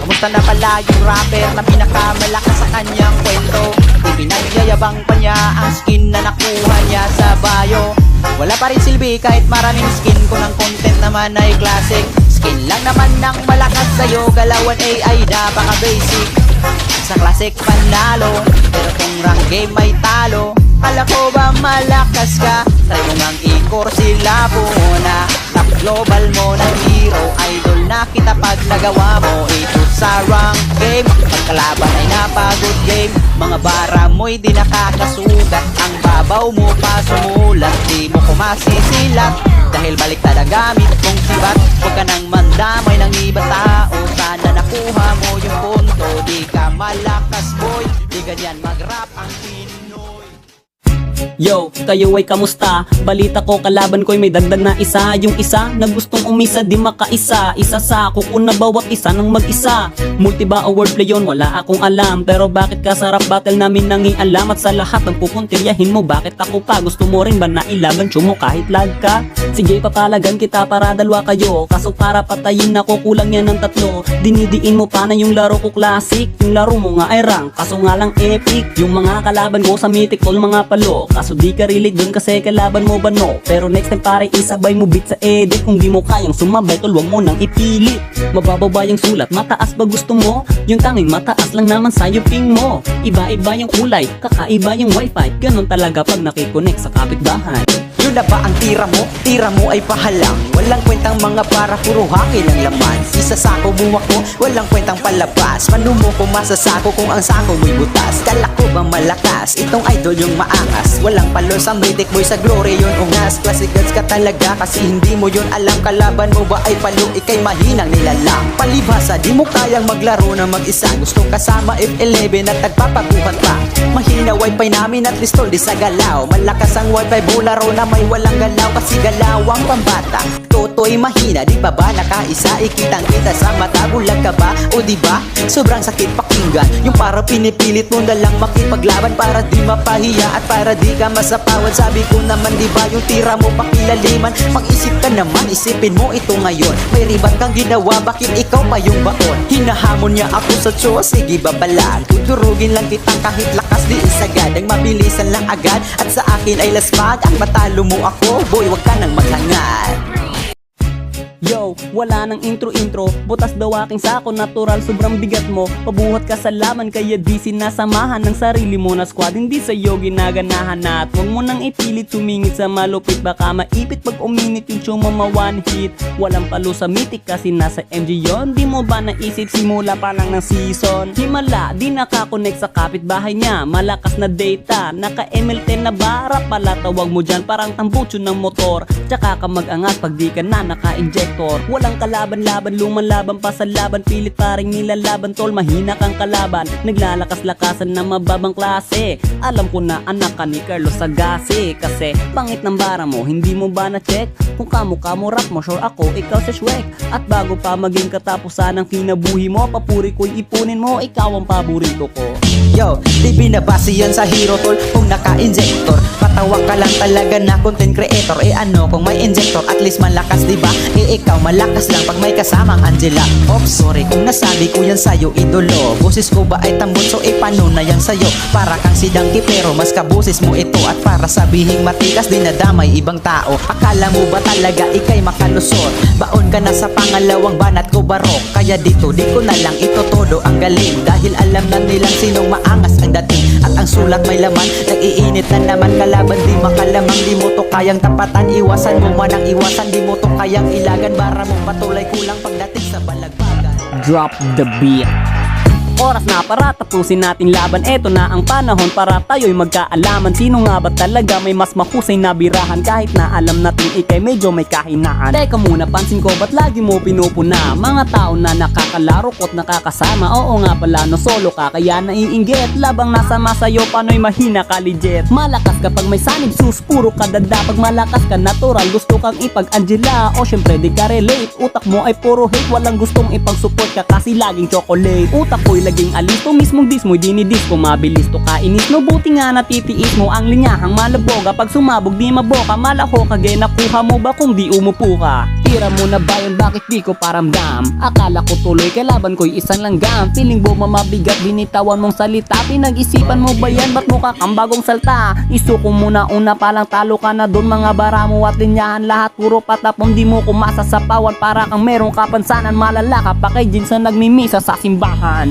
Kamusta na pala yung rapper na pinakamalakas sa kanyang kwento? Ipinagyayabang pa niya ang skin na nakuha niya sa bio. Wala pa rin silbi kahit maraming skin, kung ang content naman ay classic. Skin lang naman ng malakas sa'yo, galawan AI napaka-basic. Sa classic panalo, pero kung rank game may talo. Kala ko ba malakas ka? Try mo ngang i-core sila muna. Top global mo ng hero, idol na kita pag nagawa mo ito sa rank game. Pagkalaban ay napagod game, mga bara mo'y di nakakasugat. Ang babaw mo pa sumulat, di mo kumasisilat dahil baliktad ang gamit mong sibat. Huwag ka nang mandamay ng ibang tao, sana nakuha mo yung punto. Di ka malakas boy, di ganyan mag-rap ang Pinoy. Yo, kayo ay kamusta? Balita ko kalaban ko'y may dagdag na isa. Yung isa na gustong umisa di makaisa. Isa sa kuko na bawat isa ng mag-isa. Multi ba o wordplay yun? Wala akong alam. Pero bakit ka sa rap battle namin nangialam? At sa lahat ng pupuntiryahin mo, bakit ako pa? Gusto mo rin ba na ilaban mo kahit lag ka? Sige papalagan kita para dalawa kayo. Kaso para patayin ako kulang yan ng tatlo. Dinidiin mo pa na yung laro ko classic. Yung laro mo nga ay rank, kaso nga lang epic. Yung mga kalaban ko sa mythic all mga palo. Kaso di ka relate dun kasi kalaban mo ba no? Pero next time pare isabay mo beat sa edit. Kung di mo kayang sumabay tol wag mo nang ipilit. Mabababa yung sulat, mataas ba gusto mo? Yung tanging mataas lang naman sa'yo ping mo. Iba-iba yung kulay, kakaiba yung wifi. Ganon talaga pag nakikonek sa kapitbahay. Yun na ba ang tira mo? Tira mo ay pahalang. Walang kwentang mga para puro hangin ang laman. Isa sako buwak mo, walang kwentang palabas. Paano mo kung masasako kung ang sako mo'y butas? Kala ko ba malakas? Itong idol yung maangas. Walang palo sa mythic boy, sa glory yun ungas. Classic gods ka talaga kasi hindi mo yun alam. Kalaban mo ba ay palo, ikay mahinang nilalang. Palibhasa, di mo kayang maglaro na mag-isa. Gustong kasama F11 at nagpapaguhat pa. Mahina wifi namin at listol di sa galaw. Malakas ang wifi bularo na may walang galaw kasi galawang pambata. Toto'y mahina, di pa ba nakaisa? Ikitang kita sa mata, bulag ka ba? O di ba? Sobrang sakit pakinggan. Yung para pinipilit mo na lang makipaglaban para di mapahiya at para di ka masapawad. Sabi ko naman di ba yung tira mo pakilaliman? Mag-isip ka naman, isipin mo ito ngayon. May ribat kang ginawa, bakit ikaw pa yung baon? Hinahamon niya ako sa Diyos, sige babalag. Tuturugin lang kitang kahit lakas di isagad. Ang mabilisan lang agad at sa akin ay lasmag. At matalo mo ako, boy wag ka nang maghangad. Yo, wala nang intro-intro. Butas daw aking sako, natural sobrang bigat mo. Pabuhat ka sa laman kaya di sinasamahan ng sarili mo na squad. Hindi sa'yo ginaganahan na at huwag mo nang ipilit sumingit sa malupit. Baka maipit pag uminit yung show mo one hit. Walang palo sa mythic kasi nasa MG yon. Di mo ba naisip simula pa lang ng season? Himala, di nakakonect sa kapitbahay niya. Malakas na data, naka ML10 na bara pala. Tawag mo dyan parang tambutso ng motor. Tsaka ka mag-angat pag di ka na naka-inject. Walang kalaban-laban, lumalaban pa sa laban. Pilit paring nilalaban tol, mahina kang kalaban. Naglalakas-lakasan na mababang klase. Alam ko na anak ka ni Carlos Sagasi. Kasi pangit ng bara mo, hindi mo ba na-check? Kung kamukha mo rap mo, sure ako, ikaw si Shrek. At bago pa maging katapusan ng kinabuhi mo, papuri ko'y ipunin mo, ikaw ang paborito ko. Yo, di binabase yan sa hero tol kung naka-injector. Patawa ka lang talaga na content creator. Eh ano kung may injector, at least malakas diba? Eh ikaw malakas lang pag may kasamang Angela. Oops, sorry kung nasabi ko yan sa'yo idolo. Boses ko ba ay tambon, so eh paano na yan sa'yo? Para kang si Dangki pero mas kaboses mo ito. At para sabihing matikas dinadamay ibang tao. Akala mo ba talaga ikay makalusot? Baon ka na sa pangalawang banat ko barok. Kaya dito di ko na lang ito todo ang galing. Dahil alam na nilang sinong maangas ang dating. At ang sulat may laman, nag-iinit na naman. Kalaban di makalamang, di mo to kayang tapatan. Iwasan mo man ang iwasan, di mo to kayang ilagan. Bara mo patuloy kulang pagdating sa balagbagan. Drop the beat. Oras na para tapusin natin laban. Eto na ang panahon para tayo'y magkaalaman. Sino nga ba talaga may mas mahusay na birahan? Kahit na alam natin ikay medyo may kahinaan. Teka muna, pansin ko ba't lagi mo pinupuna? Mga tao na nakakalaro ko't nakakasama. Oo nga pala no, solo ka kaya naiinggit. Labang nasa masayo pano'y mahina ka legit. Malakas kapag may sanib sus, puro ka dada. Pag malakas ka natural, gusto kang ipag-Angela. O syempre di ka relate, utak mo ay puro hate. Walang gustong ipag-support ka kasi laging chocolate. Utak ko'y laging alis to, mismong dis mo'y dinidis ko. Mabilis to kainis no, buti nga natitiis mo ang linyahang malaboga. Pag sumabog di maboka, malako kagay nakuha mo ba kung di umupo ka? Tira mo na ba yun? Bakit di ko paramdam? Akala ko tuloy kailaban ko'y isang langgam. Piling mo mamabigat, binitawan mong salita. Pinag-isipan mo ba yan? Ba't mukha kang bagong salta? Isuko mo na una palang talo ka na doon. Mga bara mo at linyahan lahat puro patapon. Di mo kumasa sa pawan para kang merong kapansanan. Malala ka pa kay Jinsan nagmimisa sa simbahan.